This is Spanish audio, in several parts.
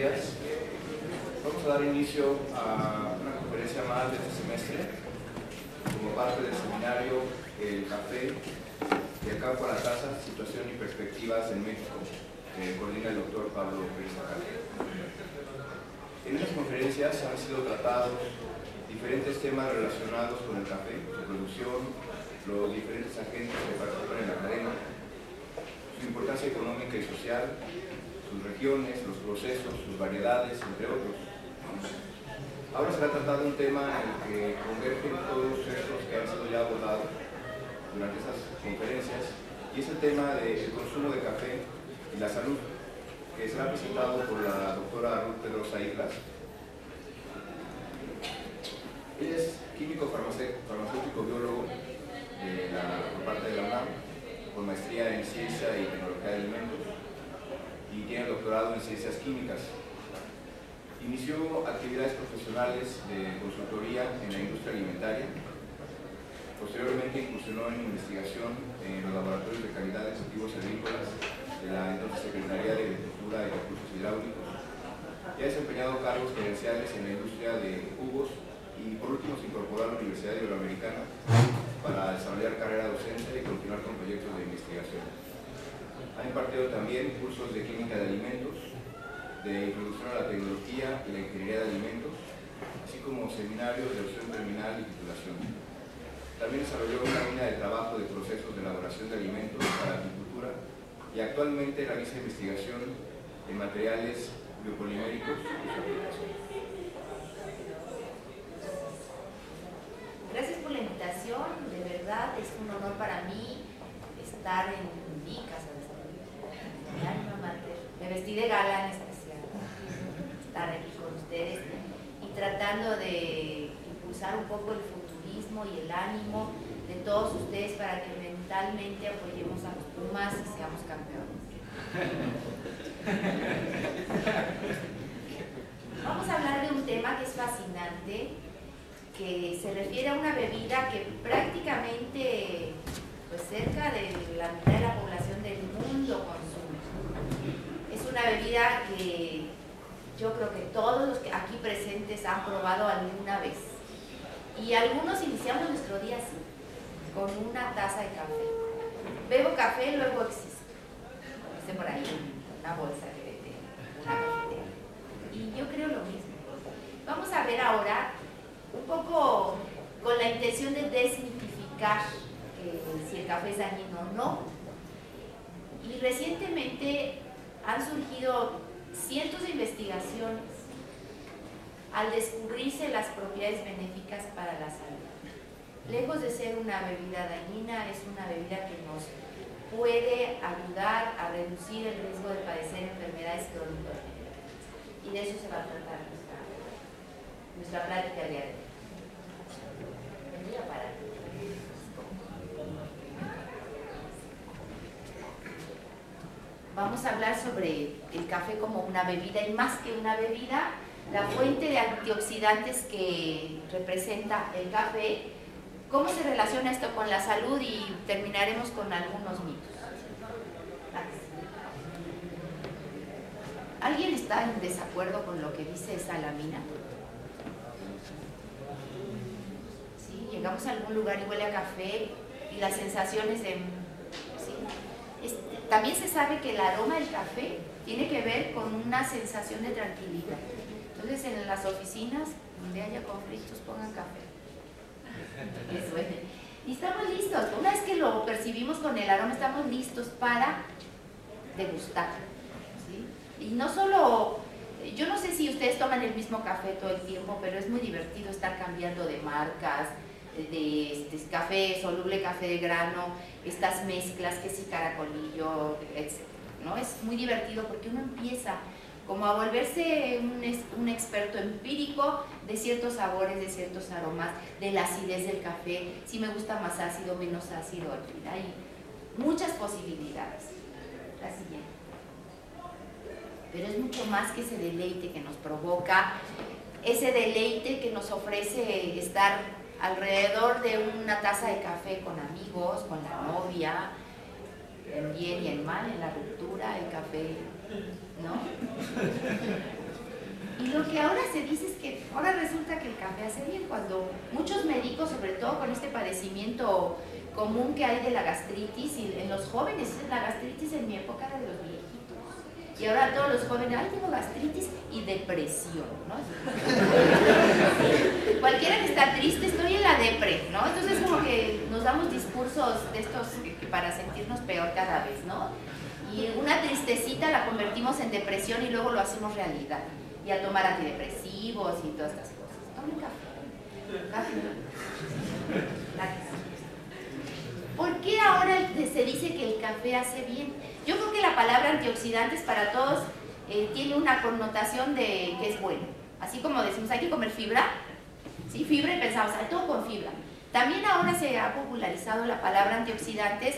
días. Vamos a dar inicio a una conferencia más de este semestre como parte del seminario El Café y el campo a la taza, situación y perspectivas en México, que coordina el doctor Pablo Pérez Acal. En estas conferencias han sido tratados diferentes temas relacionados con el café, su producción, los diferentes agentes que participan en la cadena, su importancia económica y social, sus regiones, los procesos, sus variedades, entre otros. Ahora será tratado un tema en el que convergen todos estos que han sido ya abordados durante estas conferencias, y es el tema del consumo de café y la salud, que será presentado por la doctora Ruth Pedrosa Islas. Ella es químico farmacéutico biólogo por parte de la UNAM, con maestría en ciencia y tecnología de alimentos, y tiene doctorado en ciencias químicas. Inició actividades profesionales de consultoría en la industria alimentaria. Posteriormente incursionó en investigación en los laboratorios de calidad de cultivos agrícolas de la entonces Secretaría de Agricultura y Recursos Hidráulicos, y ha desempeñado cargos gerenciales en la industria de jugos, y por último se incorporó a la Universidad Iberoamericana para desarrollar carrera docente y continuar con proyectos de investigación. Ha impartido también cursos de química de alimentos, de introducción a la tecnología y la ingeniería de alimentos, así como seminarios de opción terminal y titulación. También desarrolló una línea de trabajo de procesos de elaboración de alimentos para la agricultura y actualmente realiza investigación en materiales biopoliméricos y su aplicación. Gracias por la invitación, de verdad es un honor para mí estar en mi casa, mi alma mater. Me vestí de gala en especial, estar aquí con ustedes y tratando de impulsar un poco el futurismo y el ánimo de todos ustedes para que mentalmente apoyemos a los Pumas y seamos campeones. Vamos a hablar de un tema que es fascinante, que se refiere a una bebida que prácticamente pues cerca de la mitad de la población del mundo consume. Es una bebida que yo creo que todos los que aquí presentes han probado alguna vez, y algunos iniciamos nuestro día así, con una taza de café. Bebo café, luego existo. Dice por ahí una bolsa que vende, una cafetera. Y yo creo lo mismo. Vamos a ver ahora un poco con la intención de desmitificar si el café es dañino o no. Y recientemente han surgido cientos de investigaciones al descubrirse las propiedades benéficas para la salud. Lejos de ser una bebida dañina, es una bebida que nos puede ayudar a reducir el riesgo de padecer enfermedades crónico-degenerativas. Y de eso se va a tratar nuestra plática de hoy. Vamos a hablar sobre el café como una bebida, y más que una bebida, la fuente de antioxidantes que representa el café, cómo se relaciona esto con la salud, y terminaremos con algunos mitos. ¿Alguien está en desacuerdo con lo que dice Salamina? ¿Sí? Llegamos a algún lugar y huele a café y las sensaciones de... ¿sí? También se sabe que el aroma del café tiene que ver con una sensación de tranquilidad. Entonces en las oficinas donde haya conflictos pongan café. Que suene. Y estamos listos. Una vez que lo percibimos con el aroma, estamos listos para degustar. ¿Sí? Y no solo, yo no sé si ustedes toman el mismo café todo el tiempo, pero es muy divertido estar cambiando de marcas, de café soluble, café de grano, estas mezclas, que si caracolillo, etc. ¿No? Es muy divertido porque uno empieza como a volverse un experto empírico de ciertos sabores, de ciertos aromas, de la acidez del café, si me gusta más ácido, menos ácido, hay muchas posibilidades. La siguiente. Pero es mucho más que ese deleite que nos provoca, ese deleite que nos ofrece estar alrededor de una taza de café con amigos, con la novia, en bien y en mal, en la ruptura, el café, ¿no? Y lo que ahora se dice es que ahora resulta que el café hace bien, cuando muchos médicos, sobre todo con este padecimiento común que hay de la gastritis, y en los jóvenes, la gastritis en mi época era de los viejitos, y ahora todos los jóvenes, ay, tengo gastritis y depresión, ¿no? Cualquiera que está triste, estoy en la depre, ¿no? Entonces como que nos damos discursos de estos para sentirnos peor cada vez, ¿no? Y una tristecita la convertimos en depresión y luego lo hacemos realidad. Y a tomar antidepresivos y todas estas cosas. Tomen café. ¿Por qué ahora se dice que el café hace bien? Yo creo que la palabra antioxidantes para todos tiene una connotación de que es bueno. Así como decimos, hay que comer fibra, ¿sí? Fibra y pensamos, hay todo con fibra. También ahora se ha popularizado la palabra antioxidantes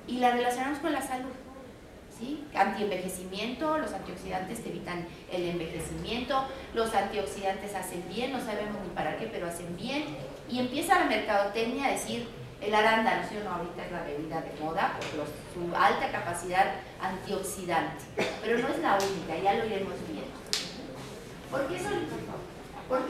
y la relacionamos con la salud. ¿Sí? Antienvejecimiento, los antioxidantes te evitan el envejecimiento, los antioxidantes hacen bien, no sabemos ni para qué, pero hacen bien. Y empieza la mercadotecnia a decir, el arándano, ¿sí o no? Ahorita es la bebida de moda por su alta capacidad antioxidante, pero no es la única, ya lo iremos viendo. ¿Por qué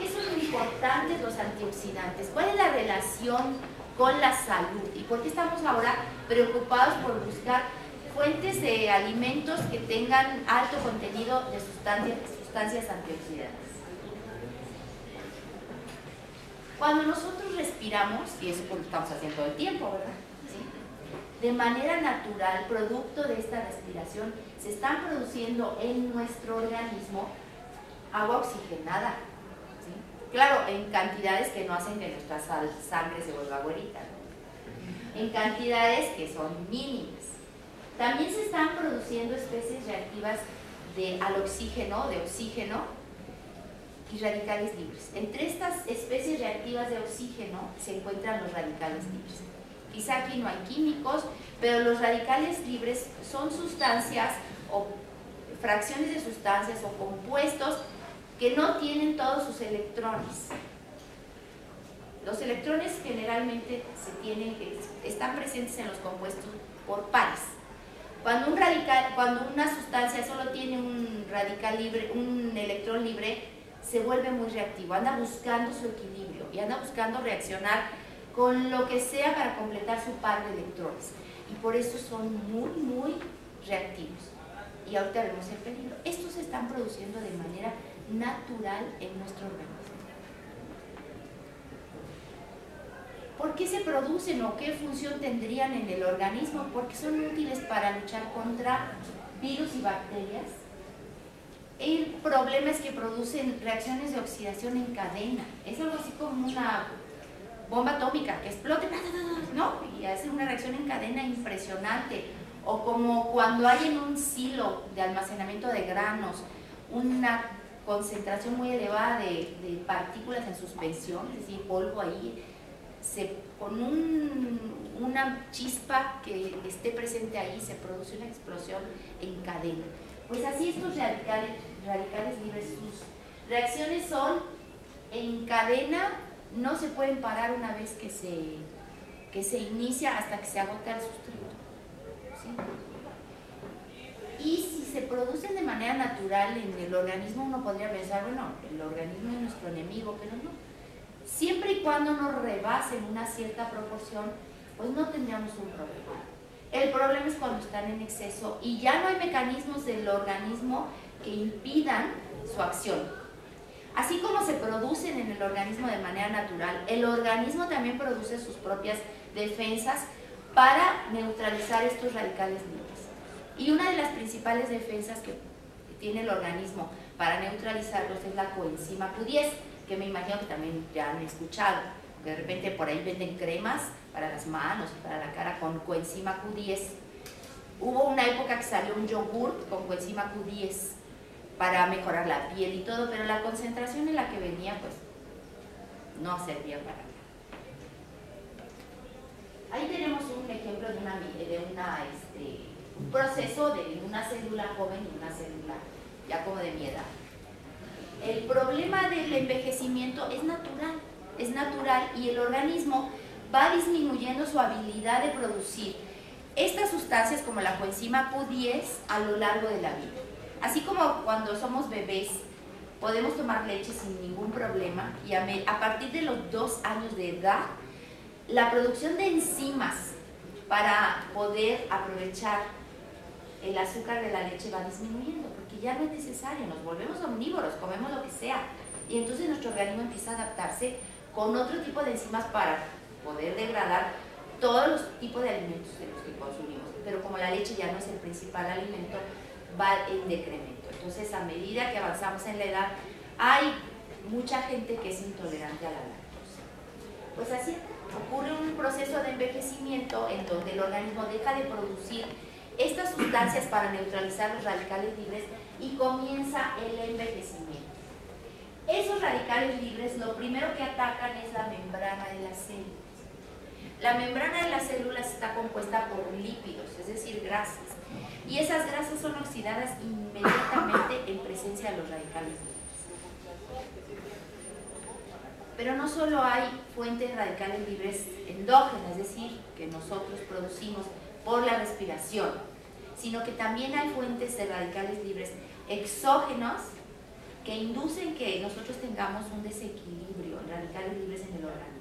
son importantes los antioxidantes? ¿Cuál es la relación con la salud? ¿Y por qué estamos ahora preocupados por buscar fuentes de alimentos que tengan alto contenido de sustancias antioxidantes? Cuando nosotros respiramos, y eso lo estamos haciendo todo el tiempo, ¿verdad? ¿Sí? De manera natural, producto de esta respiración, se están produciendo en nuestro organismo agua oxigenada. ¿Sí? Claro, en cantidades que no hacen que nuestra sangre se vuelva güerita, ¿no? En cantidades que son mínimas. También se están produciendo especies reactivas al oxígeno, de oxígeno y radicales libres. Entre estas especies reactivas de oxígeno se encuentran los radicales libres. Quizá aquí no hay químicos, pero los radicales libres son sustancias o fracciones de sustancias o compuestos que no tienen todos sus electrones. Los electrones generalmente están presentes en los compuestos por pares. Cuando una sustancia solo tiene un radical libre, un electrón libre, se vuelve muy reactivo, anda buscando su equilibrio y anda buscando reaccionar con lo que sea para completar su par de electrones. Y por eso son muy, muy reactivos. Y ahorita vemos el peligro. Estos se están produciendo de manera natural en nuestro organismo. ¿Por qué se producen o qué función tendrían en el organismo? Porque son útiles para luchar contra virus y bacterias. El problema es que producen reacciones de oxidación en cadena. Es algo así como una bomba atómica que explote, ¿no? Y hace una reacción en cadena impresionante. O como cuando hay en un silo de almacenamiento de granos una concentración muy elevada de partículas en suspensión, es decir, polvo ahí, con una chispa que esté presente ahí se produce una explosión en cadena. Pues así estos radicales libres, sus reacciones son en cadena, no se pueden parar una vez que se inicia hasta que se agota el sustrito. ¿Sí? Y si se producen de manera natural en el organismo, uno podría pensar, bueno, el organismo es nuestro enemigo, pero no. Siempre y cuando no rebasen una cierta proporción, pues no tendríamos un problema. El problema es cuando están en exceso y ya no hay mecanismos del organismo que impidan su acción. Así como se producen en el organismo de manera natural, el organismo también produce sus propias defensas para neutralizar estos radicales libres. Y una de las principales defensas que tiene el organismo para neutralizarlos es la coenzima Q10, que me imagino que también ya han escuchado, que de repente por ahí venden cremas para las manos y para la cara con coenzima Q10. Hubo una época que salió un yogur con coenzima Q10 para mejorar la piel y todo, pero la concentración en la que venía pues no servía para nada. Ahí tenemos un ejemplo de un proceso de una célula joven y una célula ya como de mi edad. El problema del envejecimiento es natural y el organismo va disminuyendo su habilidad de producir estas sustancias como la coenzima Q10 a lo largo de la vida. Así como cuando somos bebés, podemos tomar leche sin ningún problema y a partir de los 2 años de edad, la producción de enzimas para poder aprovechar el azúcar de la leche va disminuyendo, porque ya no es necesario, nos volvemos omnívoros, comemos lo que sea, y entonces nuestro organismo empieza a adaptarse con otro tipo de enzimas para poder degradar todos los tipos de alimentos de los que consumimos. Pero como la leche ya no es el principal alimento, va en decremento. Entonces, a medida que avanzamos en la edad, hay mucha gente que es intolerante a la lactosa. Pues así ocurre un proceso de envejecimiento en donde el organismo deja de producir estas sustancias para neutralizar los radicales libres y comienza el envejecimiento. Esos radicales libres lo primero que atacan es la membrana de las células. La membrana de las células está compuesta por lípidos, es decir, grasas. Y esas grasas son oxidadas inmediatamente en presencia de los radicales libres. Pero no solo hay fuentes de radicales libres endógenas, es decir, que nosotros producimos por la respiración, sino que también hay fuentes de radicales libres exógenos que inducen que nosotros tengamos un desequilibrio en radicales libres en el organismo.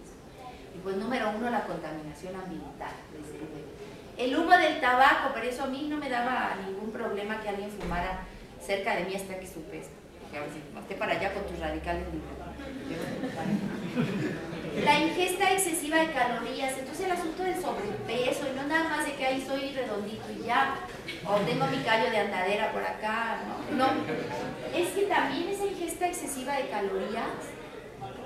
Y pues número 1, la contaminación ambiental, desde luego. El humo del tabaco, pero eso a mí no me daba ningún problema que alguien fumara cerca de mí hasta que supe esto. Dije, a ver si esté para allá con tus radicales libres. La ingesta excesiva de calorías, entonces el asunto del sobrepeso, y no nada más de que ahí soy redondito y ya, o tengo mi callo de andadera por acá, no, es que también esa ingesta excesiva de calorías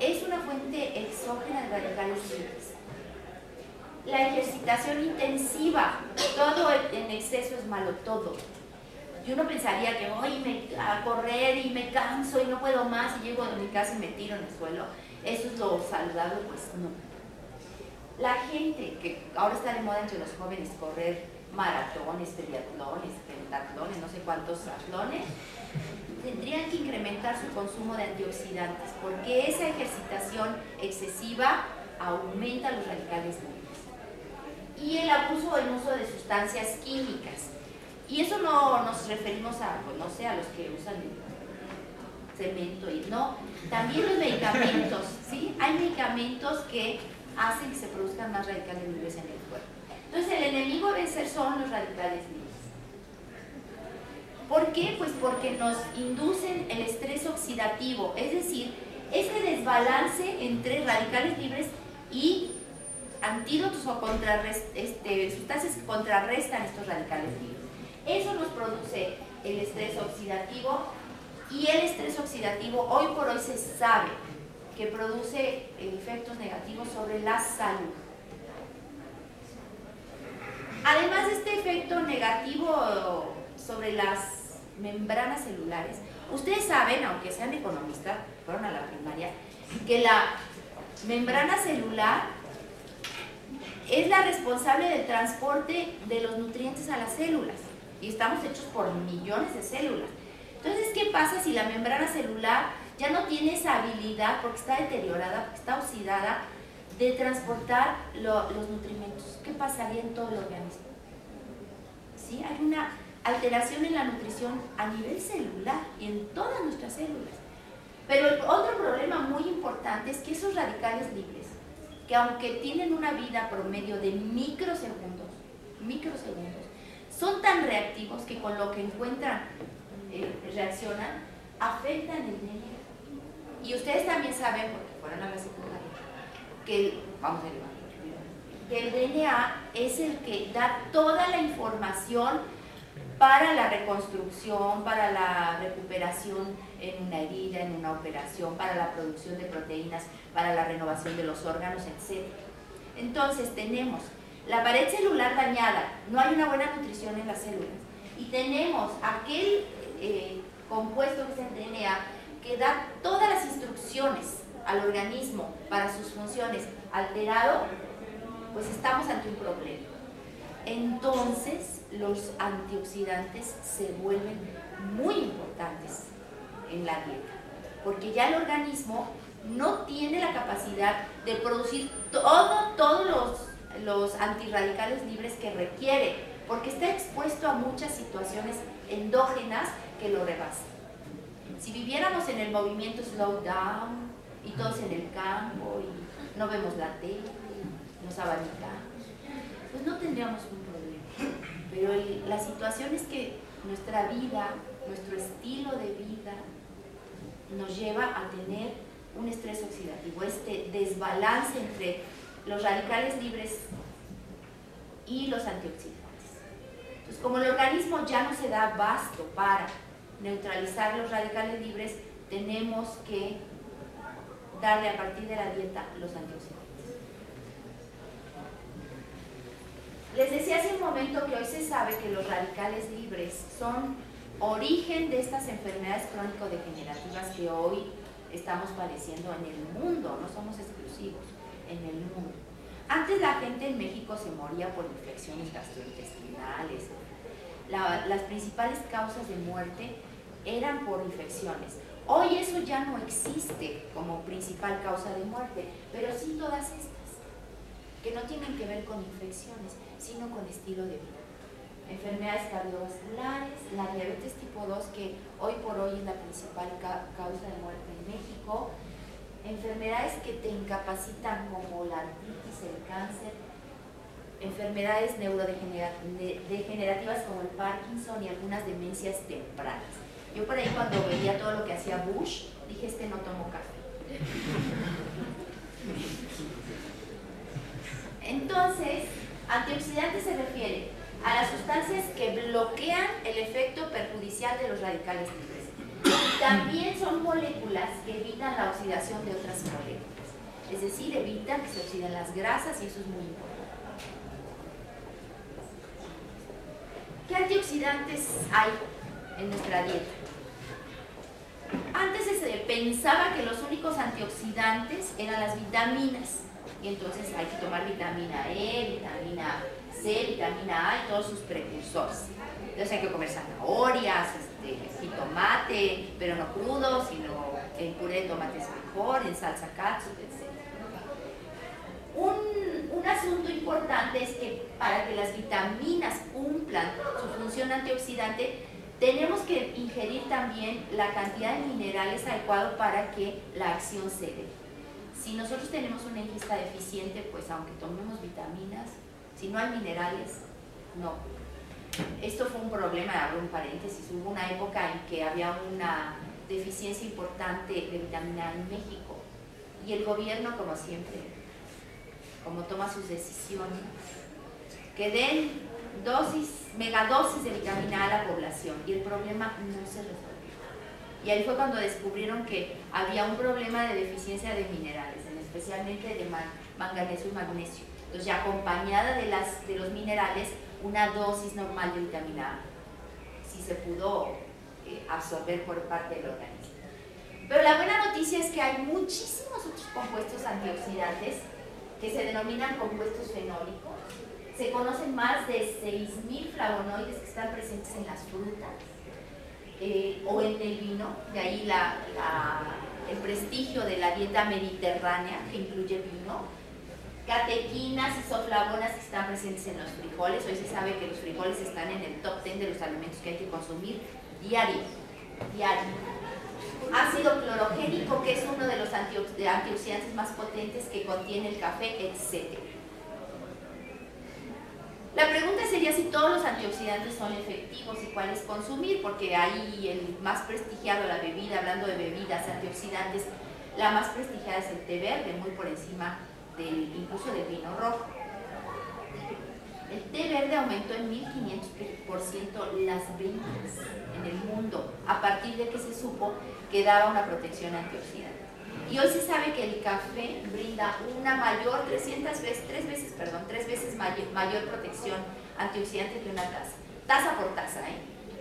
es una fuente exógena de radicales libres. La ejercitación intensiva, todo en exceso es malo, todo. Y uno pensaría que voy a correr y me canso y no puedo más y llego a mi casa y me tiro en el suelo. Eso es lo saludable, pues no. La gente que ahora está de moda entre los jóvenes correr maratones, triatlones, pentatlones, no sé cuántos atlones, tendrían que incrementar su consumo de antioxidantes porque esa ejercitación excesiva aumenta los radicales libres. Y el abuso o el uso de sustancias químicas. Y eso no nos referimos a, pues no sé, a los que usan cemento y no, también los medicamentos, ¿sí? Hay medicamentos que hacen que se produzcan más radicales libres en el cuerpo. Entonces el enemigo a vencer son los radicales libres. ¿Por qué? Pues porque nos inducen el estrés oxidativo, es decir, ese desbalance entre radicales libres y antídotos o sustancias que contrarrestan estos radicales libres. Eso nos produce el estrés oxidativo, y el estrés oxidativo hoy por hoy se sabe que produce efectos negativos sobre la salud. Además de este efecto negativo sobre las membranas celulares, ustedes saben, aunque sean economistas, fueron a la primaria, que la membrana celular es la responsable del transporte de los nutrientes a las células, y estamos hechos por millones de células. Entonces, ¿qué pasa si la membrana celular ya no tiene esa habilidad, porque está deteriorada, porque está oxidada, de transportar los nutrimentos? ¿Qué pasaría en todo el organismo? ¿Sí? Hay una alteración en la nutrición a nivel celular y en todas nuestras células. Pero el otro problema muy importante es que esos radicales libres, que aunque tienen una vida promedio de microsegundos, son tan reactivos que con lo que encuentran reaccionan, afectan el DNA. Y ustedes también saben, porque fueron a la secundaria, que el DNA es el que da toda la información para la reconstrucción, para la recuperación en una herida, en una operación, para la producción de proteínas, para la renovación de los órganos, etc. Entonces tenemos la pared celular dañada, no hay una buena nutrición en las células, y tenemos aquel compuesto que es el DNA que da todas las instrucciones al organismo para sus funciones alterado, pues estamos ante un problema. Entonces los antioxidantes se vuelven muy importantes en la dieta, porque ya el organismo no tiene la capacidad de producir todos los antirradicales libres que requiere, porque está expuesto a muchas situaciones endógenas que lo rebasan. Si viviéramos en el movimiento slow down y todos en el campo y no vemos la tele, nos abanicamos, pues no tendríamos un problema. Pero la situación es que nuestra vida, nuestro estilo de vida nos lleva a tener un estrés oxidativo, este desbalance entre los radicales libres y los antioxidantes. Entonces, como el organismo ya no se da abasto para neutralizar los radicales libres, tenemos que darle a partir de la dieta los antioxidantes. Les decía hace un momento que hoy se sabe que los radicales libres son origen de estas enfermedades crónico-degenerativas que hoy estamos padeciendo en el mundo, no somos exclusivos, en el mundo. Antes la gente en México se moría por infecciones gastrointestinales. Las principales causas de muerte eran por infecciones. Hoy eso ya no existe como principal causa de muerte, pero sí todas estas, que no tienen que ver con infecciones, sino con estilo de vida. Enfermedades cardiovasculares, la diabetes tipo 2, que hoy por hoy es la principal causa de muerte en México, enfermedades que te incapacitan como la artritis, el cáncer, enfermedades neurodegenerativas como el Parkinson y algunas demencias tempranas. Yo por ahí cuando veía todo lo que hacía Bush, dije, no tomó café. Entonces, antioxidantes se refiere a las sustancias que bloquean el efecto perjudicial de los radicales libres. También son moléculas que evitan la oxidación de otras moléculas. Es decir, evitan que se oxiden las grasas y eso es muy importante. ¿Qué antioxidantes hay en nuestra dieta? Antes se pensaba que los únicos antioxidantes eran las vitaminas. Y entonces hay que tomar vitamina E, vitamina C, vitamina A y todos sus precursores. Entonces hay que comer zanahorias, jitomate, pero no crudo, sino en puré de tomate es mejor, en salsa catsup, etc. Un asunto importante es que para que las vitaminas cumplan su función antioxidante, tenemos que ingerir también la cantidad de minerales adecuado para que la acción se dé. Si nosotros tenemos una ingesta deficiente, pues aunque tomemos vitaminas, si no hay minerales, no. Esto fue un problema, abro un paréntesis, hubo una época en que había una deficiencia importante de vitamina A en México y el gobierno, como siempre, como toma sus decisiones, que den megadosis de vitamina A a la población y el problema no se resolvió. Y ahí fue cuando descubrieron que había un problema de deficiencia de minerales, especialmente de manganeso y magnesio. Entonces, ya acompañada de los minerales, una dosis normal de vitamina A, si se pudo absorber por parte del organismo. Pero la buena noticia es que hay muchísimos otros compuestos antioxidantes que se denominan compuestos fenólicos. Se conocen más de 6.000 flavonoides que están presentes en las frutas o en el vino, de ahí el prestigio de la dieta mediterránea que incluye vino, catequinas, isoflavonas que están presentes en los frijoles. Hoy se sabe que los frijoles están en el top 10 de los alimentos que hay que consumir diario. Ácido clorogénico, que es uno de los antioxidantes más potentes que contiene el café, etc. La pregunta sería si todos los antioxidantes son efectivos y cuáles consumir, porque ahí el más prestigiado, la bebida, hablando de bebidas antioxidantes, la más prestigiada es el té verde, muy por encima incluso del vino rojo. El té verde aumentó en 1500% las ventas en el mundo a partir de que se supo que daba una protección antioxidante. Y hoy se sabe que el café brinda una mayor, tres veces mayor protección antioxidante que una taza. Taza por taza,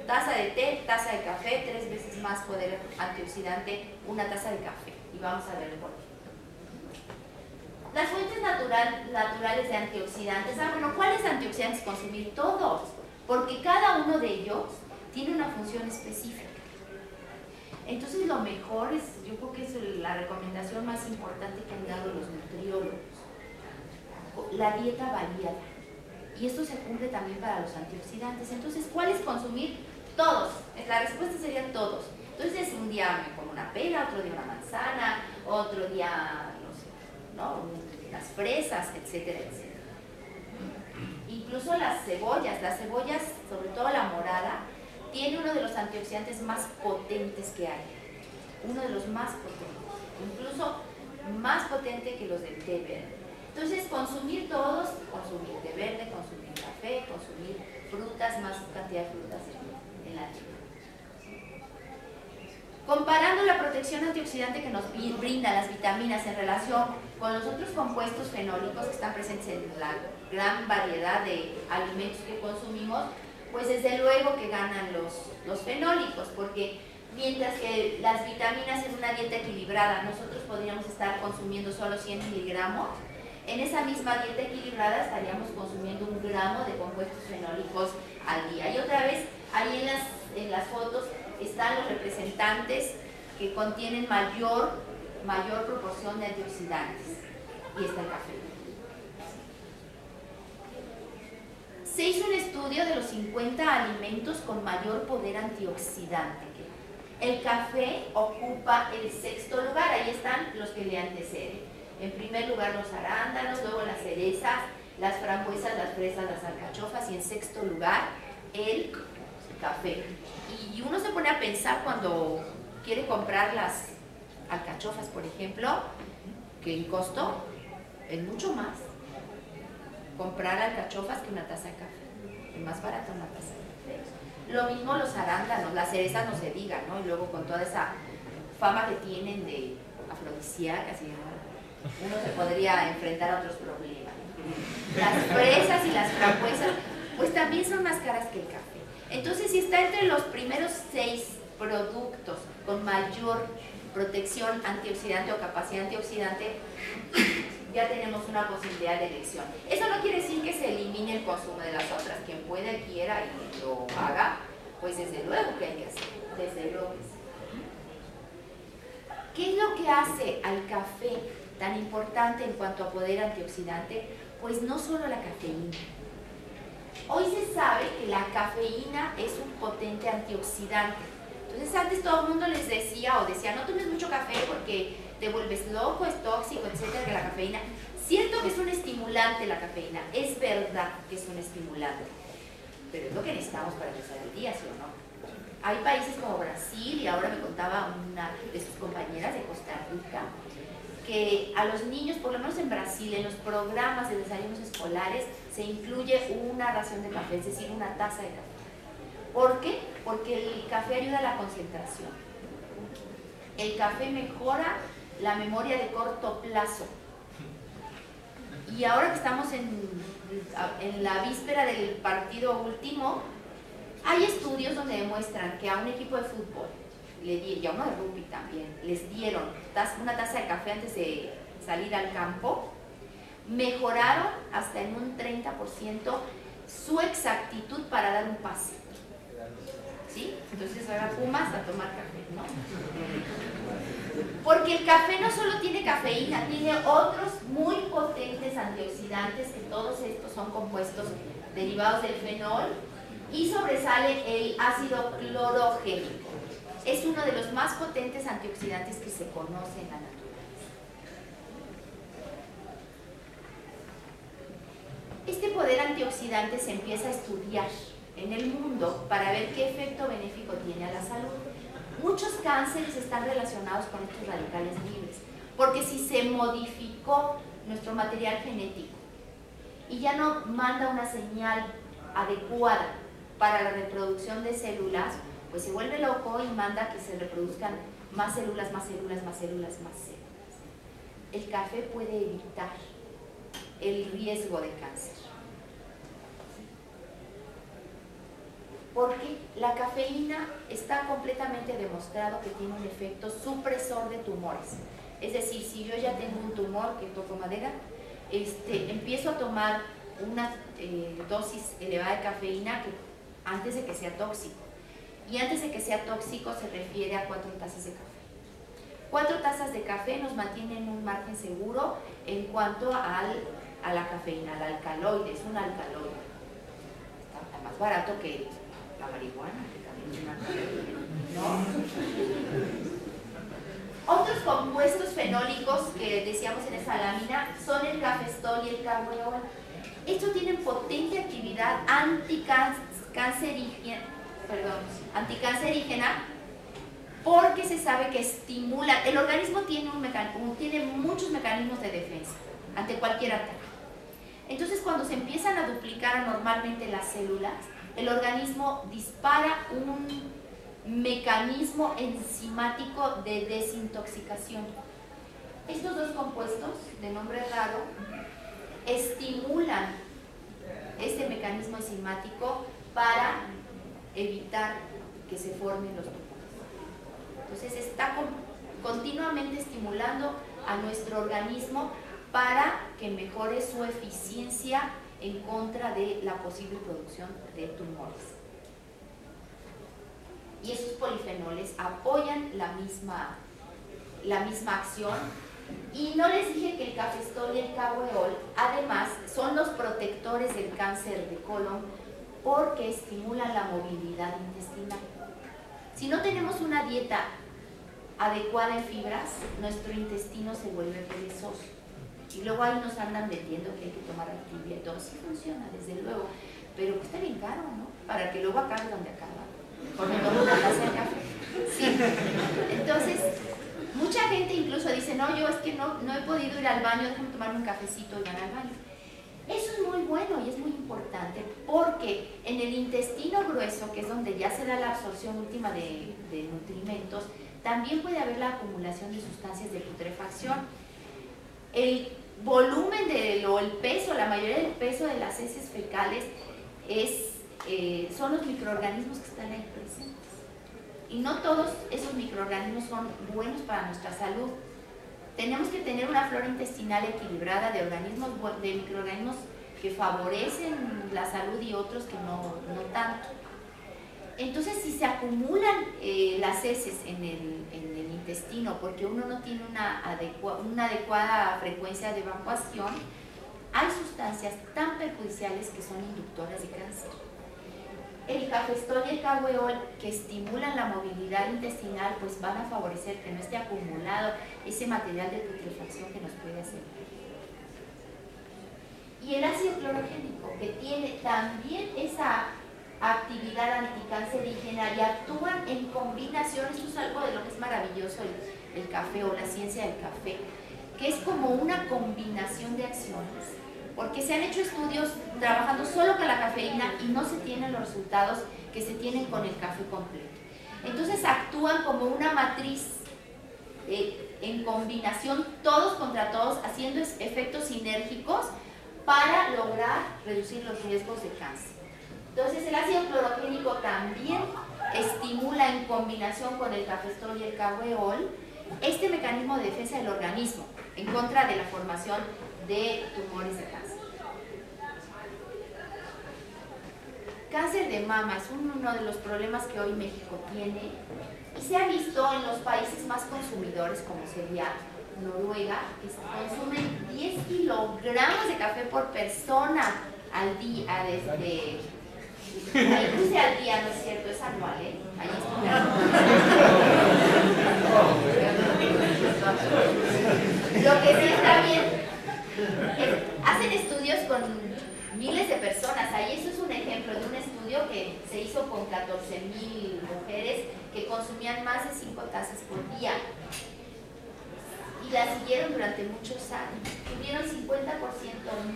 Taza de té, taza de café, 3 veces más poder antioxidante una taza de café. Y vamos a ver por qué. Las fuentes naturales de antioxidantes. ¿Cuáles antioxidantes consumir? Todos, porque cada uno de ellos tiene una función específica. Entonces lo mejor es, yo creo que es la recomendación más importante que han dado los nutriólogos, la dieta variada. Y esto se cumple también para los antioxidantes. Entonces, ¿cuáles consumir? Todos. La respuesta sería todos. Entonces un día me como una pera, otro día una manzana, otro día, no sé, ¿no? Las fresas, etcétera, etcétera. Incluso las cebollas, sobre todo la morada, tiene uno de los antioxidantes más potentes que hay. Uno de los más potentes, incluso más potente que los del té verde. Entonces, consumir todos, consumir té verde, consumir café, consumir frutas, más cantidad de frutas en la dieta. Comparando la protección antioxidante que nos brindan las vitaminas en relación con los otros compuestos fenólicos que están presentes en la gran variedad de alimentos que consumimos, pues desde luego que ganan los fenólicos, porque mientras que las vitaminas en una dieta equilibrada nosotros podríamos estar consumiendo solo 100 miligramos, en esa misma dieta equilibrada estaríamos consumiendo 1 gramo de compuestos fenólicos al día. Y otra vez, ahí en las fotos están los representantes que contienen mayor proporción de antioxidantes. Y está el café. Se hizo un estudio de los 50 alimentos con mayor poder antioxidante. El café ocupa el 6º lugar, ahí están los que le anteceden. En primer lugar los arándanos, luego las cerezas, las frambuesas, las fresas, las alcachofas y en 6º lugar el café. Y uno se pone a pensar cuando quiere comprar las alcachofas, por ejemplo, que el costo es mucho más comprar alcachofas que una taza de café. Es más barato una taza de café. Lo mismo los arándanos, las cerezas no se digan, ¿no? Y luego con toda esa fama que tienen de afrodisíacas, uno se podría enfrentar a otros problemas. Las fresas y las frambuesas, pues también son más caras que el café. Entonces, si está entre los primeros 6 productos con mayor protección antioxidante o capacidad antioxidante, ya tenemos una posibilidad de elección. Eso no quiere decir que se elimine el consumo de las otras. Quien pueda, quiera y lo haga, pues desde luego que hay que hacer. Desde luego que sí. ¿Qué es lo que hace al café tan importante en cuanto a poder antioxidante? Pues no solo la cafeína. Hoy se sabe que la cafeína es un potente antioxidante. Entonces antes todo el mundo les decía no tomes mucho café porque te vuelves loco, es tóxico, etcétera, que la cafeína. Cierto que es un estimulante la cafeína, es verdad que es un estimulante, pero es lo que necesitamos para empezar el día, ¿sí o no? Hay países como Brasil, y ahora me contaba una de sus compañeras de Costa Rica, que a los niños, por lo menos en Brasil, en los programas de desayunos escolares, se incluye una ración de café, es decir, una taza de café. ¿Por qué? Porque el café ayuda a la concentración. El café mejora la memoria de corto plazo. Y ahora que estamos en la víspera del partido último, hay estudios donde demuestran que a un equipo de fútbol y a uno de rugby también les dieron una taza de café antes de salir al campo, mejoraron hasta en un 30% su exactitud para dar un pase. ¿Sí? Entonces ahora Pumas a tomar café, ¿no? Porque el café no solo tiene cafeína, tiene otros muy potentes antioxidantes, que todos estos son compuestos derivados del fenol, y sobresale el ácido clorogénico. Es uno de los más potentes antioxidantes que se conoce en la naturaleza. Este poder antioxidante se empieza a estudiar en el mundo para ver qué efecto benéfico tiene a la salud. Muchos cánceres están relacionados con estos radicales libres, porque si se modificó nuestro material genético y ya no manda una señal adecuada para la reproducción de células, pues se vuelve loco y manda que se reproduzcan más células, más células, más células, más células. El café puede evitar el riesgo de cáncer. Porque la cafeína está completamente demostrado que tiene un efecto supresor de tumores. Es decir, si yo ya tengo un tumor, que toco madera, empiezo a tomar una dosis elevada de cafeína antes de que sea tóxico. Y antes de que sea tóxico se refiere a 4 tazas de café. 4 tazas de café nos mantienen un margen seguro en cuanto a la cafeína, al alcaloide, es un alcaloide. Está más barato que la marihuana, que también es una cafeína, ¿no? polifenólicos que decíamos en esa lámina son el cafestol y el caweol. Estos tienen potente actividad anticancerígena porque se sabe que estimula, el organismo tiene muchos mecanismos de defensa ante cualquier ataque. Entonces, cuando se empiezan a duplicar anormalmente las células, el organismo dispara un mecanismo enzimático de desintoxicación. Estos dos compuestos, de nombre raro, estimulan este mecanismo enzimático para evitar que se formen los tumores. Entonces, está continuamente estimulando a nuestro organismo para que mejore su eficiencia en contra de la posible producción de tumores. Y esos polifenoles apoyan la misma acción. Y no les dije que el cafestol y el caweol, además, son los protectores del cáncer de colon porque estimulan la movilidad intestinal. Si no tenemos una dieta adecuada en fibras, nuestro intestino se vuelve perezoso. Y luego ahí nos andan vendiendo que hay que tomar actividad y todo. Sí funciona, desde luego, pero cuesta bien caro, ¿no? Para que luego acabe donde acaba. Porque no una taza de café. Sí. Entonces, mucha gente incluso dice, no, yo es que no he podido ir al baño, déjame tomarme un cafecito y van al baño. Eso es muy bueno y es muy importante porque en el intestino grueso, que es donde ya se da la absorción última de nutrimentos, también puede haber la acumulación de sustancias de putrefacción. El volumen o el peso, la mayoría del peso de las heces fecales son los microorganismos que están ahí presentes. Y no todos esos microorganismos son buenos para nuestra salud. Tenemos que tener una flora intestinal equilibrada de microorganismos que favorecen la salud y otros que no tanto. Entonces, si se acumulan las heces en el intestino porque uno no tiene una adecuada frecuencia de evacuación, hay sustancias tan perjudiciales que son inductoras de cáncer. El cafestol y el caweol, que estimulan la movilidad intestinal, pues van a favorecer que no esté acumulado ese material de putrefacción que nos puede hacer. Y el ácido clorogénico, que tiene también esa actividad anticancerígena y actúan en combinación. Esto es algo de lo que es maravilloso el café o la ciencia del café, que es como una combinación de acciones, porque se han hecho estudios trabajando solo con la cafeína y no se tienen los resultados que se tienen con el café completo. Entonces actúan como una matriz en combinación, todos contra todos, haciendo efectos sinérgicos para lograr reducir los riesgos de cáncer. Entonces el ácido clorogénico también estimula en combinación con el cafestol y el caweol este mecanismo de defensa del organismo en contra de la formación de tumores de cáncer. Cáncer de mama es uno de los problemas que hoy México tiene y se ha visto en los países más consumidores, como sería Noruega, que consumen 10 kilogramos de café por persona al día. Ahí puse al día, no es cierto, es anual, ¿eh? Ahí Lo que sí está bien, hacen estudios con miles de personas. Ahí eso es un ejemplo de un estudio que se hizo con 14,000 mujeres que consumían más de 5 tazas por día. Y las siguieron durante muchos años. Tuvieron 50%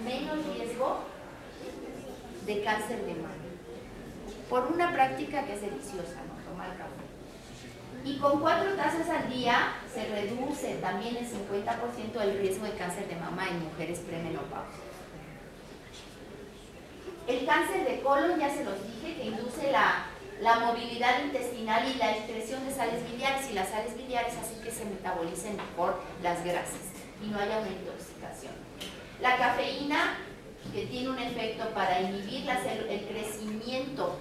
menos riesgo de cáncer de mama por una práctica que es deliciosa, ¿no? Tomar café. Y con 4 tazas al día se reduce también el 50% del riesgo de cáncer de mama en mujeres premenopáusicas. El cáncer de colon, ya se los dije, que induce la movilidad intestinal y la excreción de sales biliares, y las sales biliares hacen que se metabolicen mejor las grasas y no haya una intoxicación. La cafeína, que tiene un efecto para inhibir el crecimiento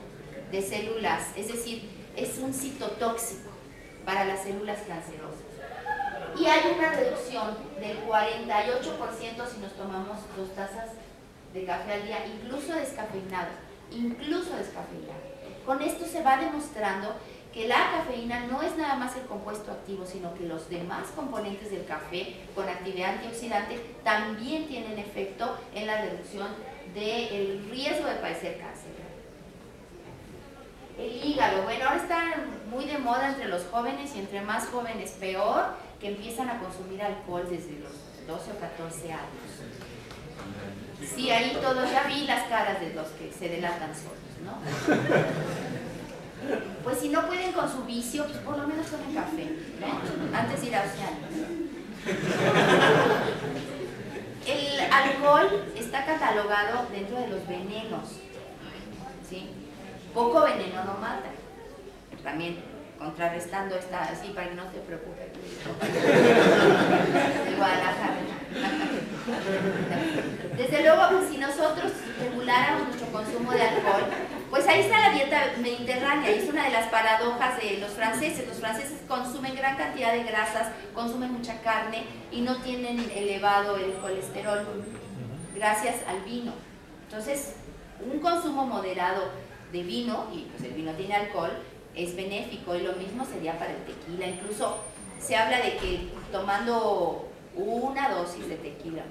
de células, es decir, es un citotóxico para las células cancerosas. Y hay una reducción del 48% si nos tomamos 2 tazas de café al día, incluso descafeinado. Con esto se va demostrando que la cafeína no es nada más el compuesto activo, sino que los demás componentes del café con actividad antioxidante también tienen efecto en la reducción del riesgo de padecer cáncer. El hígado, bueno, ahora está muy de moda entre los jóvenes y entre más jóvenes peor, que empiezan a consumir alcohol desde los 12 o 14 años. Sí, ahí todos, ya vi las caras de los que se delatan solos, ¿no? Pues si no pueden con su vicio, pues por lo menos tomen café, ¿no? Antes de ir a Oceanos. El alcohol está catalogado dentro de los venenos, ¿sí? Poco veneno no mata. También contrarrestando esta, así para que no te preocupes. De Guadalajara. Desde luego, si nosotros reguláramos nuestro consumo de alcohol, pues ahí está la dieta mediterránea, y es una de las paradojas de los franceses. Los franceses consumen gran cantidad de grasas, consumen mucha carne y no tienen elevado el colesterol gracias al vino. Entonces, un consumo moderado de vino, y pues el vino tiene alcohol, es benéfico, y lo mismo sería para el tequila. Incluso se habla de que tomando una dosis de tequila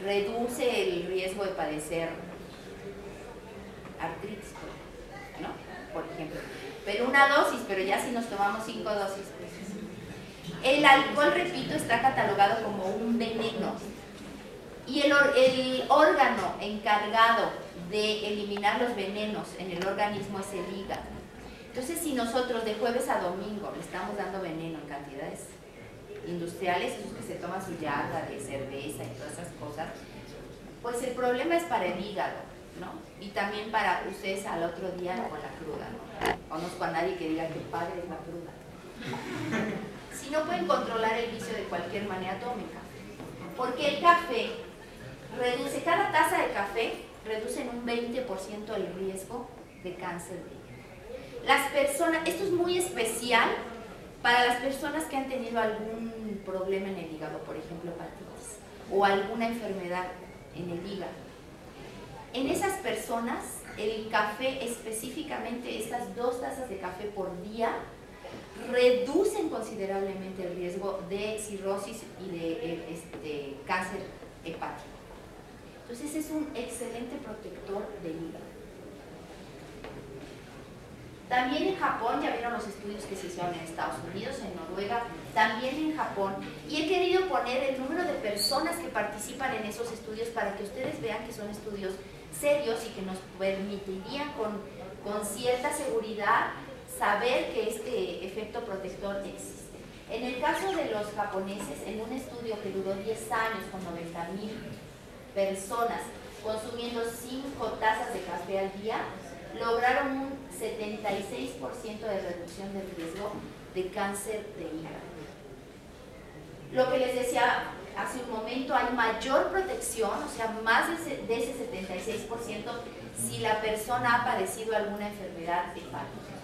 reduce el riesgo de padecer artritis, ¿no? Por ejemplo. Pero una dosis, pero ya si nos tomamos 5 dosis. El alcohol, repito, está catalogado como un veneno. Y el órgano encargado de eliminar los venenos en el organismo es el hígado. Entonces, si nosotros de jueves a domingo le estamos dando veneno en cantidades industriales, esos que se toman su yarda de cerveza y todas esas cosas, pues el problema es para el hígado, ¿no? Y también para ustedes al otro día con la cruda, ¿no? Conozco a nadie que diga que padre es la cruda. Si no pueden controlar el vicio de cualquier manera, tomen café. Porque el café reduce, cada taza de café reduce en un 20% el riesgo de cáncer de hígado. Las personas, esto es muy especial para las personas que han tenido algún problema en el hígado, por ejemplo hepatitis, o alguna enfermedad en el hígado. En esas personas, el café, específicamente estas 2 tazas de café por día, reducen considerablemente el riesgo de cirrosis y de cáncer hepático. Entonces es un excelente protector del hígado. También en Japón, ya vieron los estudios que se hicieron en Estados Unidos, en Noruega, también en Japón, y he querido poner el número de personas que participan en esos estudios para que ustedes vean que son estudios serios y que nos permitirían con cierta seguridad saber que este efecto protector existe. En el caso de los japoneses, en un estudio que duró 10 años con 90,000 personas consumiendo 5 tazas de café al día, lograron un 76% de reducción del riesgo de cáncer de hígado. Lo que les decía hace un momento, hay mayor protección, o sea, más de ese 76% si la persona ha padecido alguna enfermedad hepática.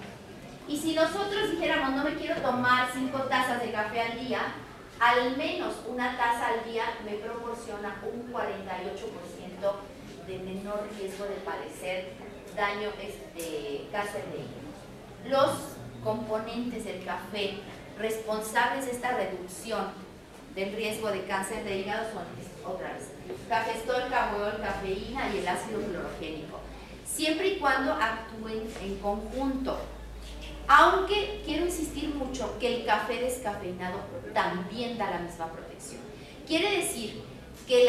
Y si nosotros dijéramos, no me quiero tomar 5 tazas de café al día, al menos una taza al día me proporciona un 48% de menor riesgo de padecer daño, cáncer de hígado. Los componentes del café responsables de esta reducción del riesgo de cáncer de hígado son, otra vez, cafestol, cabuol, cafeína y el ácido clorogénico, siempre y cuando actúen en conjunto. Aunque quiero insistir mucho que el café descafeinado también da la misma protección. Quiere decir que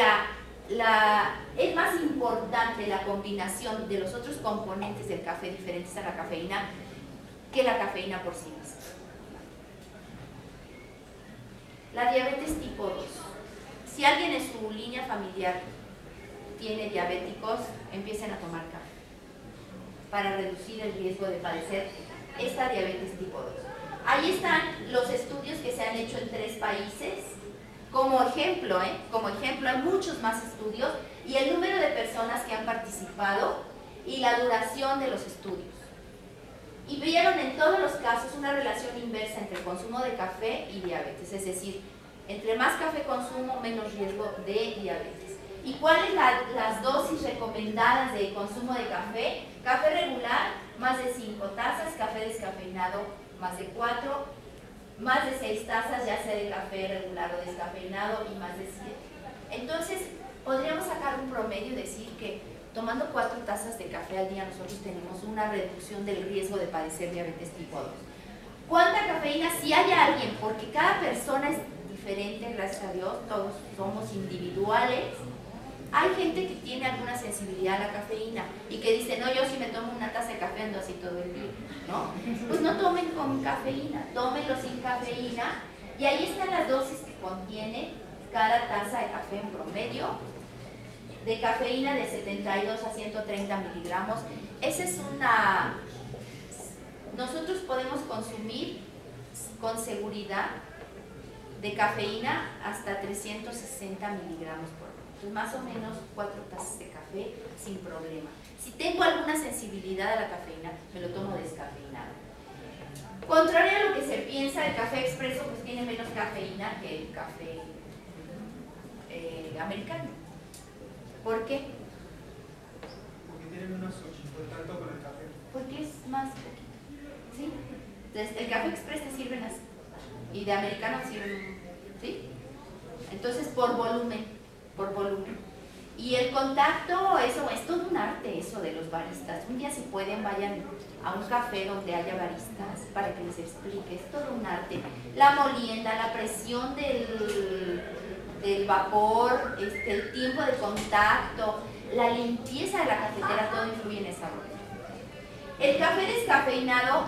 es más importante la combinación de los otros componentes del café diferentes a la cafeína que la cafeína por sí misma. La diabetes tipo 2. Si alguien en su línea familiar tiene diabéticos, empiecen a tomar café para reducir el riesgo de padecer esta diabetes tipo 2. Ahí están los estudios que se han hecho en 3 países. Como ejemplo, hay muchos más estudios y el número de personas que han participado y la duración de los estudios. Y vieron en todos los casos una relación inversa entre el consumo de café y diabetes, es decir, entre más café consumo, menos riesgo de diabetes. ¿Y cuáles las dosis recomendadas de consumo de café? Café regular, más de 5 tazas, café descafeinado más de 4, más de 6 tazas, ya sea de café regular o descafeinado, y más de 7. Entonces, podríamos sacar un promedio y decir que tomando 4 tazas de café al día nosotros tenemos una reducción del riesgo de padecer diabetes tipo 2. ¿Cuánta cafeína? Si hay alguien, porque cada persona es diferente, gracias a Dios, todos somos individuales. Hay gente que tiene alguna sensibilidad a la cafeína y que dice, no, yo si me tomo una taza de café ando así todo el día, ¿no? Pues no tomen con cafeína, tómenlo sin cafeína, y ahí están las dosis que contiene cada taza de café en promedio, de cafeína de 72 a 130 miligramos. Esa es una... Nosotros podemos consumir con seguridad de cafeína hasta 360 miligramos por hora. Entonces, más o menos 4 tazas de café sin problema. Si tengo alguna sensibilidad a la cafeína, me lo tomo descafeinado. Contrario a lo que se piensa, el café expreso pues tiene menos cafeína que el café americano. ¿Por qué? Porque tiene menos tanto con el café. Porque es más poquito, ¿sí? Entonces, el café expreso te sirven así, y de americano sirven, ¿sí? Entonces, por volumen. Y el contacto, eso es todo un arte, eso de los baristas. Un día, si pueden, vayan a un café donde haya baristas para que les explique, es todo un arte. La molienda, la presión del vapor, el tiempo de contacto, la limpieza de la cafetera, todo influye en esa hora. El café descafeinado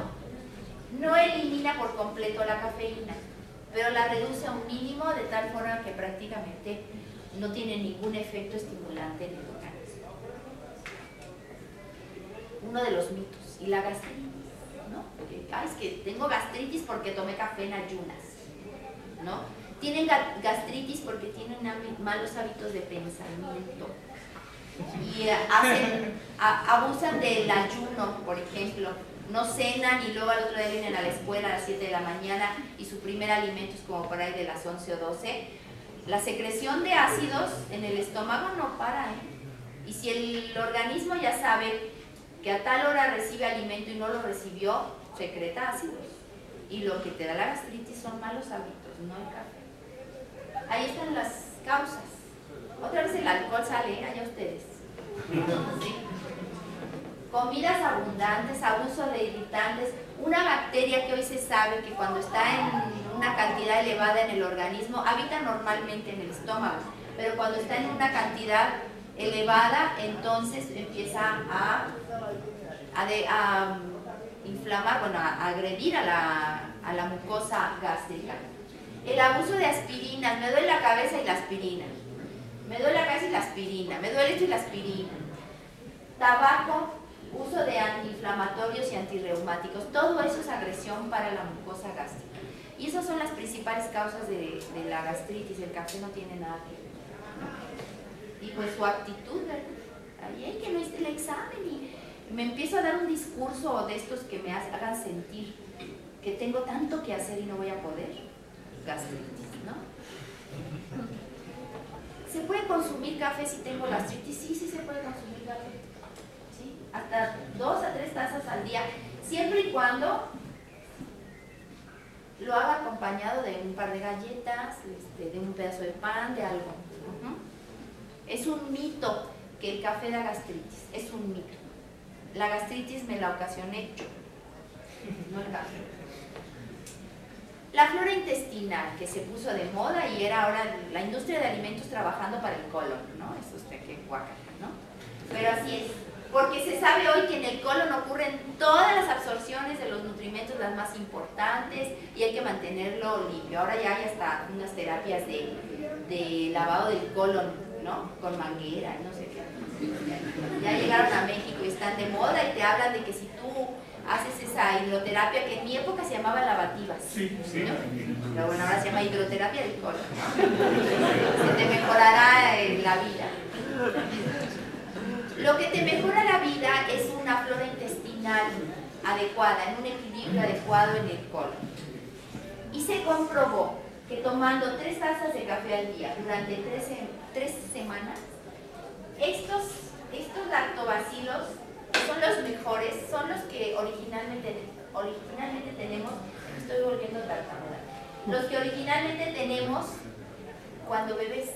no elimina por completo la cafeína, pero la reduce a un mínimo, de tal forma que prácticamente no tiene ningún efecto estimulante en el organismo. Uno de los mitos. Y la gastritis, ¿no? Es que tengo gastritis porque tomé café en ayunas, ¿no? Tienen gastritis porque tienen malos hábitos de pensamiento y abusan del ayuno, por ejemplo. No cenan y luego al otro día vienen a la escuela a las 7 de la mañana y su primer alimento es como por ahí de las 11 o 12. La secreción de ácidos en el estómago no para, ¿eh? Y si el organismo ya sabe que a tal hora recibe alimento y no lo recibió, secreta ácidos. Y lo que te da la gastritis son malos hábitos, no el café. Ahí están las causas. Otra vez el alcohol sale, allá ustedes. ¿Sí? Comidas abundantes, abuso de irritantes, una bacteria que hoy se sabe que cuando está en una cantidad elevada en el organismo, habita normalmente en el estómago, pero cuando está en una cantidad elevada, entonces empieza a inflamar, bueno, a agredir a la mucosa gástrica. El abuso de aspirinas, me duele la cabeza y la aspirina, me duele la cabeza y la aspirina, me duele esto y la aspirina. Tabaco, uso de antiinflamatorios y antirreumáticos, todo eso es agresión para la mucosa gástrica. Y esas son las principales causas de la gastritis. El café no tiene nada que ver. Y pues su actitud, ¿verdad? Ahí hay que no esté el examen y me empiezo a dar un discurso de estos que me hagan sentir que tengo tanto que hacer y no voy a poder. Gastritis, ¿no? ¿Se puede consumir café si tengo gastritis? Sí, sí se puede consumir café. ¿Sí? Hasta 2 a 3 tazas al día, siempre y cuando lo haga acompañado de un par de galletas, de un pedazo de pan, de algo. Es un mito que el café da gastritis, es un mito. La gastritis me la ocasioné yo, no el café. La flora intestinal, que se puso de moda y era ahora la industria de alimentos trabajando para el colon, ¿no? Eso usted que guácala, ¿no? Pero así es, porque se sabe hoy que en el colon ocurren todas las absorciones de los nutrimentos, las más importantes, y hay que mantenerlo limpio. Ahora ya hay hasta unas terapias de lavado del colon, ¿no? Con manguera, no sé qué. Ya llegaron a México y están de moda y te hablan de que si tú haces esa hidroterapia, que en mi época se llamaba lavativas, ¿no? Pero bueno, ahora se llama hidroterapia del colon. Se te mejorará la vida. Lo que te mejora la vida es una flora intestinal adecuada, en un equilibrio adecuado en el colon. Y se comprobó que tomando 3 tazas de café al día durante 3 semanas, estos lactobacilos son los mejores, son los que originalmente tenemos, estoy volviendo tartamuda, los que originalmente tenemos cuando bebes.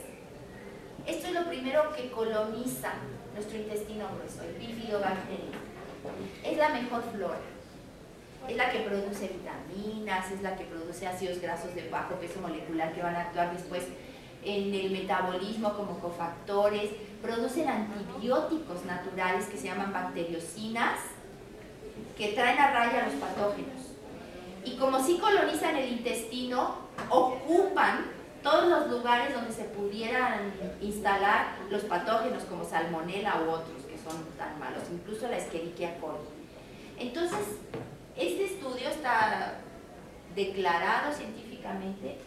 Esto es lo primero que coloniza nuestro intestino grueso, el bifidobacterium. Es la mejor flora. Es la que produce vitaminas, es la que produce ácidos grasos de bajo peso molecular que van a actuar después en el metabolismo como cofactores. Producen antibióticos naturales que se llaman bacteriocinas, que traen a raya a los patógenos. Y como sí colonizan el intestino, ocupan todos los lugares donde se pudieran instalar los patógenos como salmonela u otros que son tan malos, incluso la Escherichia coli. Entonces, este estudio está declarado científicamente,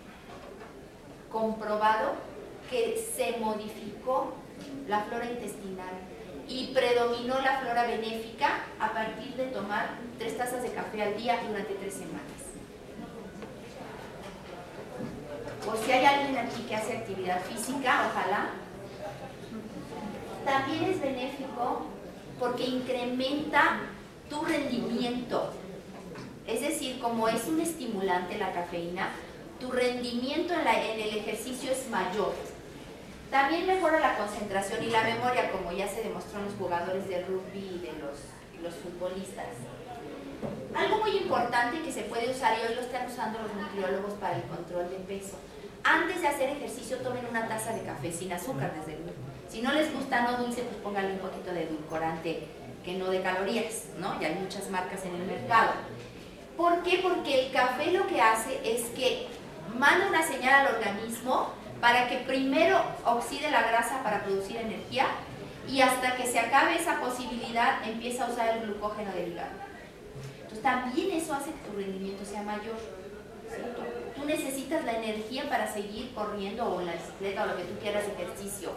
comprobado que se modificó la flora intestinal y predominó la flora benéfica a partir de tomar 3 tazas de café al día durante 3 semanas. Por si hay alguien aquí que hace actividad física, ojalá. También es benéfico porque incrementa tu rendimiento. Es decir, como es un estimulante la cafeína, tu rendimiento en el ejercicio es mayor. También mejora la concentración y la memoria, como ya se demostró en los jugadores de rugby y de los futbolistas. Algo muy importante que se puede usar, y hoy lo están usando los nutriólogos para el control de peso. Antes de hacer ejercicio, tomen una taza de café sin azúcar, desde luego. Si no les gusta no dulce, pues pónganle un poquito de edulcorante, que no de calorías, ¿no? Ya hay muchas marcas en el mercado. ¿Por qué? Porque el café lo que hace es que manda una señal al organismo para que primero oxide la grasa para producir energía y hasta que se acabe esa posibilidad empieza a usar el glucógeno del hígado. Entonces también eso hace que tu rendimiento sea mayor. ¿Sí? Tú necesitas la energía para seguir corriendo o en la bicicleta o lo que tú quieras de ejercicio.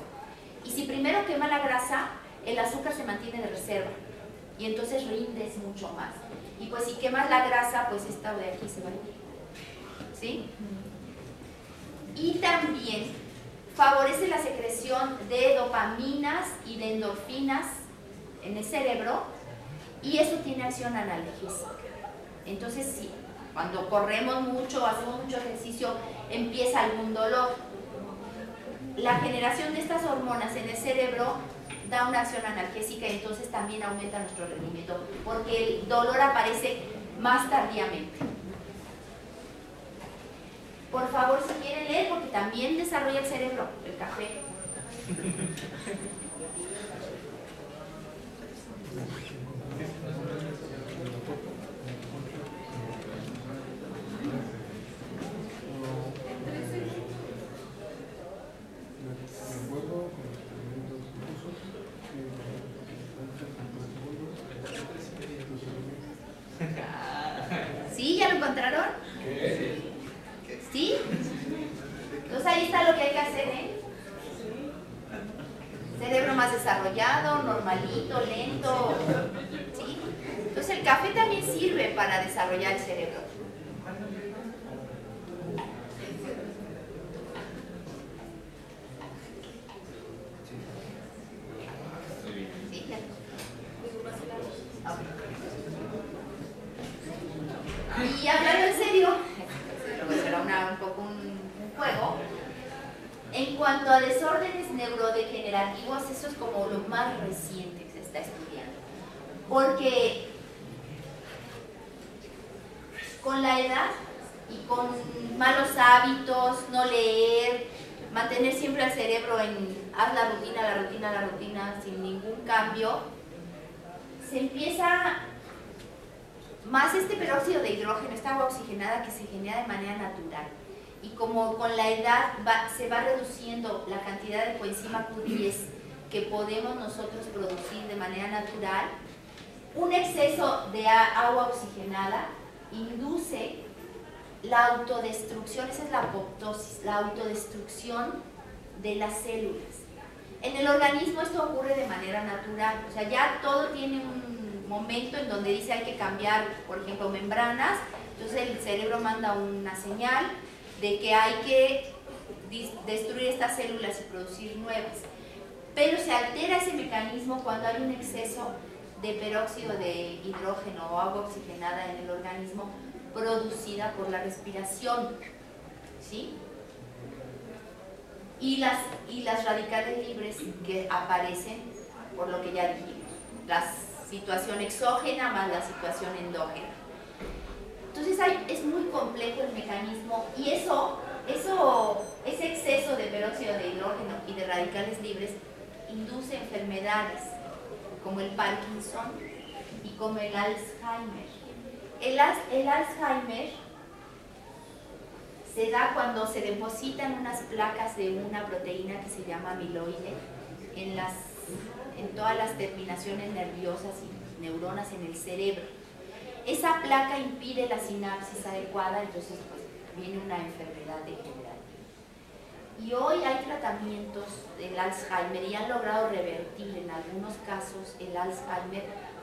Y si primero quema la grasa, el azúcar se mantiene de reserva y entonces rindes mucho más. Y pues si quemas la grasa, pues esta de aquí se va a ir. ¿Sí? Y también favorece la secreción de dopaminas y de endorfinas en el cerebro y eso tiene acción analgésica. Entonces sí, cuando corremos mucho, hacemos mucho ejercicio, empieza algún dolor. La generación de estas hormonas en el cerebro da una acción analgésica y entonces también aumenta nuestro rendimiento porque el dolor aparece más tardíamente. Por favor, si quieren leer, porque también desarrolla el cerebro, el café. ¿Sí? ¿Ya lo encontraron? ¿Sí? Entonces ahí está lo que hay que hacer, ¿eh? Cerebro más desarrollado, normalito, lento. ¿Sí? Entonces el café también sirve para desarrollar el cerebro. ¿Sí? Y hablando en serio, será un poco un juego. En cuanto a desórdenes neurodegenerativos, eso es como lo más reciente que se está estudiando. Porque con la edad y con malos hábitos, no leer, mantener siempre el cerebro en haz la rutina, sin ningún cambio, se empieza más este peróxido de hidrógeno, esta agua oxigenada que se genera de manera natural. Y como con la edad se va reduciendo la cantidad de coenzima Q10 que podemos nosotros producir de manera natural, un exceso de agua oxigenada induce la autodestrucción, esa es la apoptosis, la autodestrucción de las células. En el organismo esto ocurre de manera natural, o sea, ya todo tiene un momento en donde dice hay que cambiar, por ejemplo, membranas, entonces el cerebro manda una señal de que hay que destruir estas células y producir nuevas. Pero se altera ese mecanismo cuando hay un exceso de peróxido de hidrógeno o agua oxigenada en el organismo producida por la respiración, ¿sí? Y las radicales libres que aparecen por lo que ya dijimos, la situación exógena más la situación endógena. Entonces es muy complejo el mecanismo y ese exceso de peróxido de hidrógeno y de radicales libres induce enfermedades como el Parkinson y como el Alzheimer. El Alzheimer se da cuando se depositan unas placas de una proteína que se llama amiloide en todas las terminaciones nerviosas y neuronas en el cerebro. Esa placa impide la sinapsis adecuada, entonces pues viene una enfermedad degenerativa. Y hoy hay tratamientos del Alzheimer y han logrado revertir en algunos casos el Alzheimer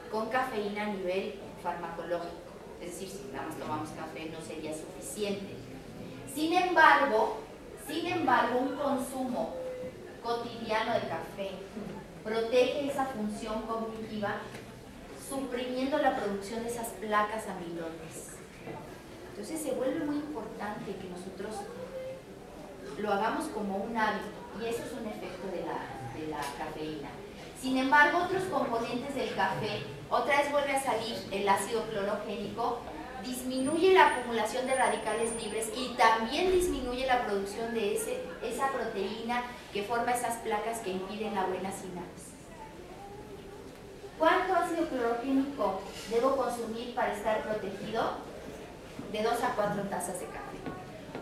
con cafeína a nivel farmacológico. Es decir, si nada más tomamos café no sería suficiente. Sin embargo, un consumo cotidiano de café protege esa función cognitiva suprimiendo la producción de esas placas amiloides. Entonces se vuelve muy importante que nosotros lo hagamos como un hábito y eso es un efecto de la cafeína. Sin embargo, otros componentes del café, otra vez vuelve a salir el ácido clorogénico, disminuye la acumulación de radicales libres y también disminuye la producción de esa proteína que forma esas placas que impiden la buena sinapsis. ¿Cuánto ácido clorogénico debo consumir para estar protegido? De 2 a 4 tazas de café.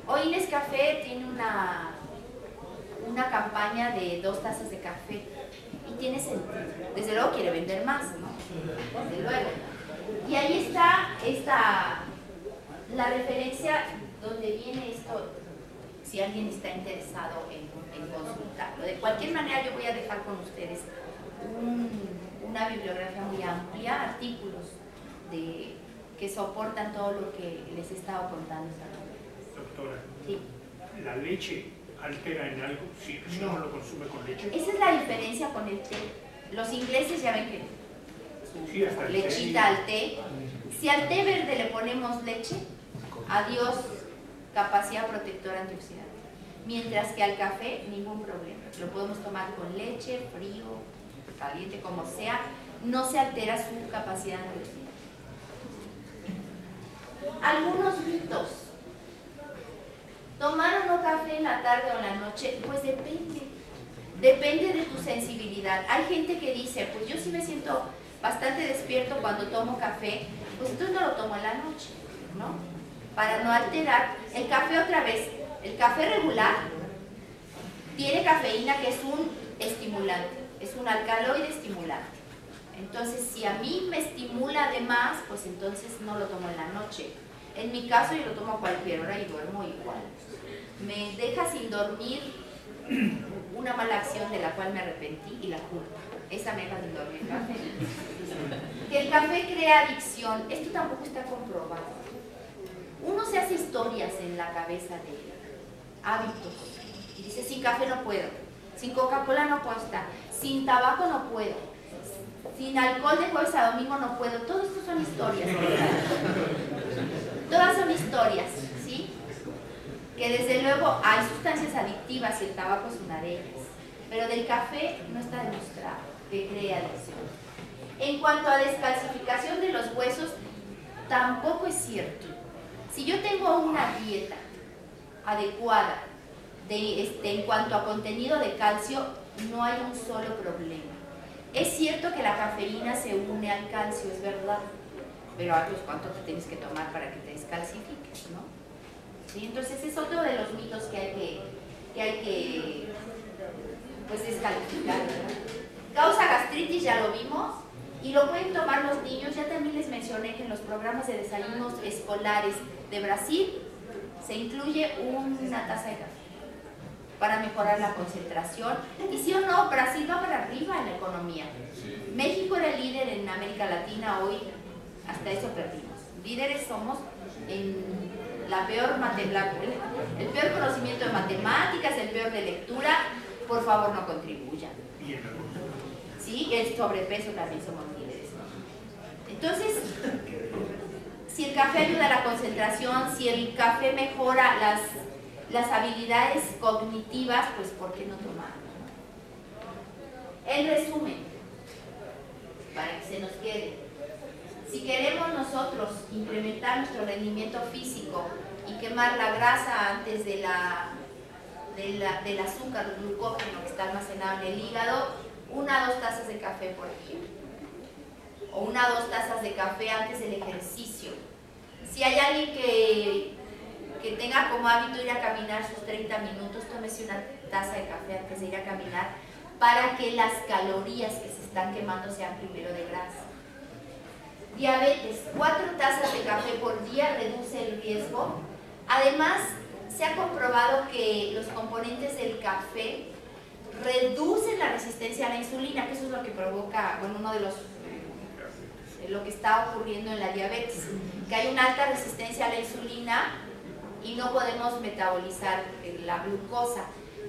Hoy Nescafé tiene una campaña de 2 tazas de café y tiene sentido. Desde luego quiere vender más, ¿no? Desde luego. Y ahí está la referencia donde viene esto, si alguien está interesado en consultarlo. De cualquier manera yo voy a dejar con ustedes una bibliografía muy amplia, artículos que soportan todo lo que les he estado contando esta noche. Doctora, Sí. ¿La leche altera en algo si uno lo consume con leche? Esa es la diferencia con el té. Los ingleses ya ven que Sí, hasta el lechita al té. Si al té verde le ponemos leche, adiós capacidad protectora antioxidante. Mientras que al café, ningún problema. Lo podemos tomar con leche, frío, caliente, como sea. No se altera su capacidad antioxidante. Algunos mitos. ¿Tomar o no café en la tarde o en la noche? Pues depende. Depende de tu sensibilidad. Hay gente que dice, pues yo sí me siento bastante despierto cuando tomo café, pues entonces no lo tomo en la noche, ¿no? Para no alterar. El café otra vez, el café regular tiene cafeína que es un estimulante, es un alcaloide estimulante. Entonces, si a mí me estimula además, pues entonces no lo tomo en la noche. En mi caso yo lo tomo a cualquier hora y duermo igual. Me deja sin dormir una mala acción de la cual me arrepentí y la culpa. Esa me deja sin dormir café. Que el café crea adicción, esto tampoco está comprobado. Uno se hace historias en la cabeza de hábitos y dice, sin café no puedo, sin Coca-Cola no puedo estar, sin tabaco no puedo, sin alcohol de jueves a domingo no puedo. Todo esto son historias. Todas son historias, ¿sí? Que desde luego hay sustancias adictivas y el tabaco es una de ellas, pero del café no está demostrado que crea adicción. En cuanto a descalcificación de los huesos, tampoco es cierto. Si yo tengo una dieta adecuada en cuanto a contenido de calcio, no hay un solo problema. Es cierto que la cafeína se une al calcio, es verdad, pero pues ¿cuánto te tienes que tomar para que te descalcifiques, no? ¿Sí? Entonces es otro de los mitos que hay que pues descalificar, ¿no? Causa gastritis, ya lo vimos, y lo pueden tomar los niños. Ya también les mencioné que en los programas de desayunos escolares de Brasil se incluye una taza de café para mejorar la concentración. Y sí o no, Brasil va para arriba en la economía. México era el líder en América Latina, hoy hasta eso perdimos. Líderes somos en el peor conocimiento de matemáticas, el peor de lectura. Por favor, no contribuyan. ¿Sí? El sobrepeso también somos líderes. Entonces, si el café ayuda a la concentración, si el café mejora las habilidades cognitivas, pues ¿por qué no tomarlo? El resumen, para que se nos quede. Si queremos nosotros incrementar nuestro rendimiento físico y quemar la grasa antes del azúcar, el glucógeno que está almacenado en el hígado, 1 a 2 tazas de café por día. O 1 a 2 tazas de café antes del ejercicio. Si hay alguien que tenga como hábito ir a caminar sus 30 minutos, tómese una taza de café antes de ir a caminar para que las calorías que se están quemando sean primero de grasa. Diabetes, 4 tazas de café por día reduce el riesgo. Además, se ha comprobado que los componentes del café reducen la resistencia a la insulina, que eso es lo que provoca, bueno, uno de los lo que está ocurriendo en la diabetes, que hay una alta resistencia a la insulina y no podemos metabolizar la glucosa.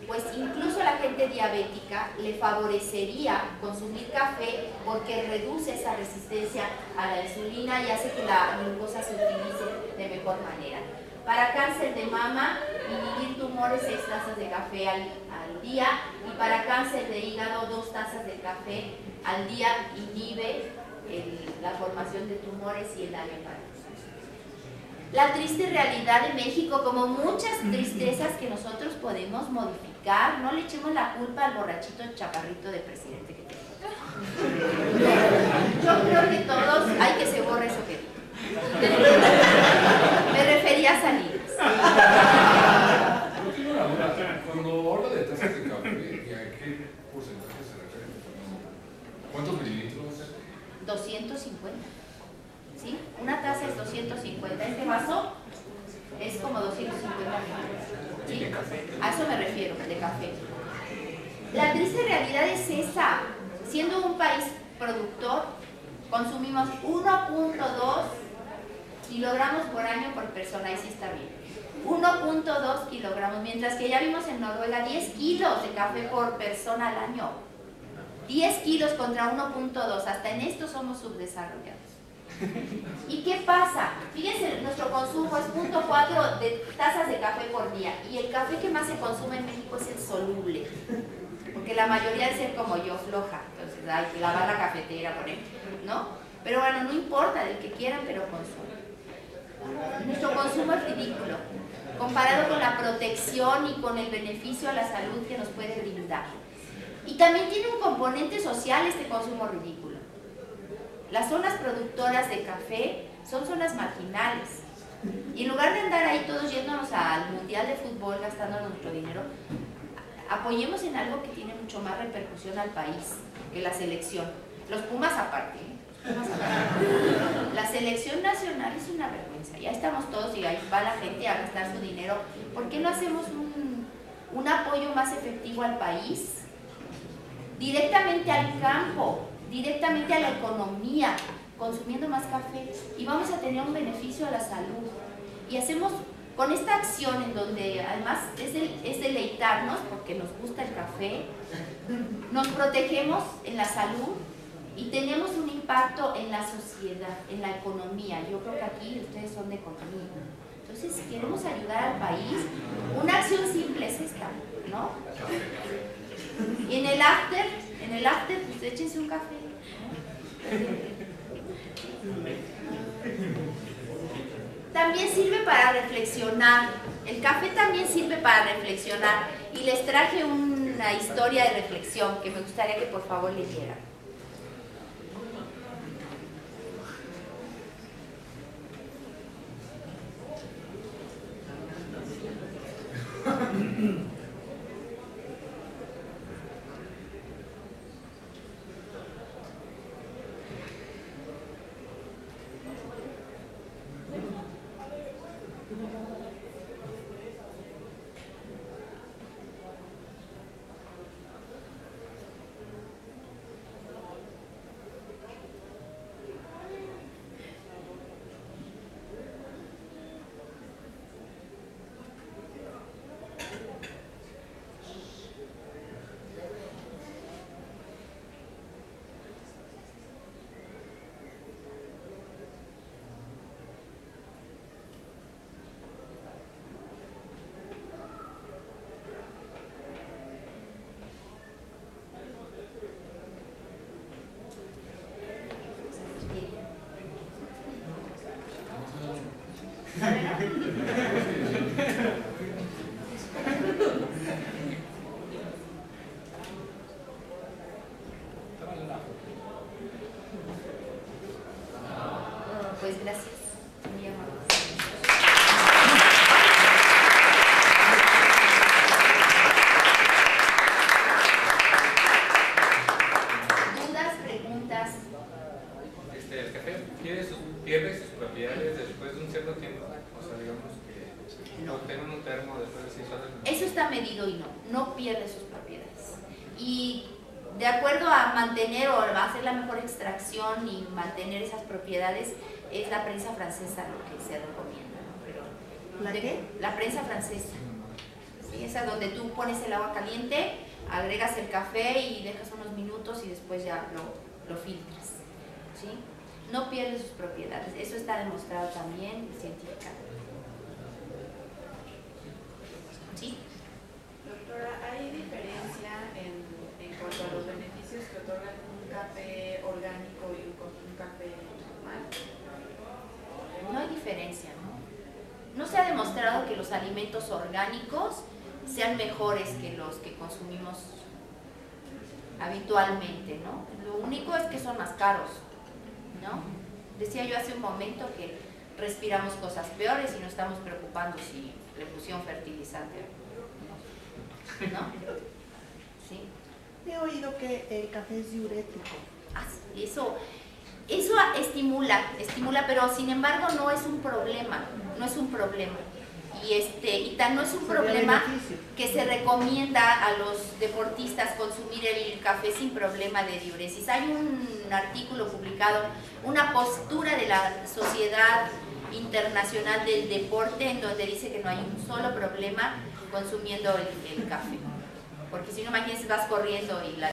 Pues incluso a la gente diabética le favorecería consumir café porque reduce esa resistencia a la insulina y hace que la glucosa se utilice de mejor manera. Para cáncer de mama, inhibir tumores 6 tazas de café al día, y para cáncer de hígado 2 tazas de café al día inhibe la formación de tumores y el daño hepático. La triste realidad de México, como muchas tristezas que nosotros podemos modificar, no le echemos la culpa al borrachito chaparrito de presidente que tenemos. Yo creo que todos, hay que se borre eso que me refería a Salinas. Yo tengo una duda. Cuando habla de tazas de café, ¿y a qué porcentaje se refiere? ¿Cuántos mililitros? 250. ¿Sí? Una taza es 250. Este vaso es como 250 mililitros. ¿Sí? A eso me refiero, de café. La triste realidad es esa. Siendo un país productor, consumimos 1.2 kilogramos por año por persona, y sí está bien. 1.2 kilogramos, mientras que ya vimos en Noruega 10 kilos de café por persona al año. 10 kilos contra 1.2, hasta en esto somos subdesarrollados. ¿Y qué pasa? Fíjense, nuestro consumo es 0.4 de tazas de café por día, y el café que más se consume en México es el soluble, porque la mayoría de ser como yo, floja, entonces hay que lavar la cafetera, por ejemplo, ¿no? Pero bueno, no importa, del que quieran, pero consumen. Nuestro consumo es ridículo, comparado con la protección y con el beneficio a la salud que nos puede brindar. Y también tiene un componente social este consumo ridículo. Las zonas productoras de café son zonas marginales. Y en lugar de andar ahí todos yéndonos al Mundial de Fútbol gastando nuestro dinero, apoyemos en algo que tiene mucho más repercusión al país que la selección. Los Pumas aparte, La selección nacional es una vergüenza. Ya estamos todos y ahí va la gente a gastar su dinero. ¿Por qué no hacemos un apoyo más efectivo al país? Directamente al campo, directamente a la economía, consumiendo más café, y vamos a tener un beneficio a la salud. Y hacemos con esta acción en donde además es deleitarnos porque nos gusta el café, nos protegemos en la salud y tenemos un impacto en la sociedad, en la economía. Yo creo que aquí ustedes son de economía. Entonces, si queremos ayudar al país, una acción simple es esta, ¿no? Y en el after, pues échense un café. También sirve para reflexionar. El café también sirve para reflexionar. Y les traje una historia de reflexión que me gustaría que por favor leyeran. Pues gracias. Muy amable. ¿Dudas, preguntas? El café pierde sus propiedades después de un cierto tiempo. O sea, digamos que no tener un termo después de 6 horas. Eso está medido y no pierde sus propiedades. Y de acuerdo a mantener o a hacer la mejor extracción y mantener esas propiedades, es la prensa francesa lo que se recomienda, ¿no? Pero, ¿La qué? La prensa francesa. Sí, esa donde tú pones el agua caliente, agregas el café y dejas unos minutos y después ya lo filtras. ¿Sí? No pierde sus propiedades. Eso está demostrado también científicamente. ¿Sí? Doctora, ¿hay diferencia en cuanto a los beneficios que otorgan un café orgánico y un café normal? No hay diferencia, ¿no? No se ha demostrado que los alimentos orgánicos sean mejores que los que consumimos habitualmente, ¿no? Lo único es que son más caros, ¿no? Decía yo hace un momento que respiramos cosas peores y no estamos preocupando si le pusieron fertilizante, ¿no? Sí. He oído que el café es diurético. Ah, sí, eso estimula, pero sin embargo no es un problema, no es un problema. Y tan no es un problema que se recomienda a los deportistas consumir el café sin problema de diuresis. Hay un artículo publicado, una postura de la Sociedad Internacional del Deporte, en donde dice que no hay un solo problema consumiendo el café. Porque si no, imagínense, vas corriendo y la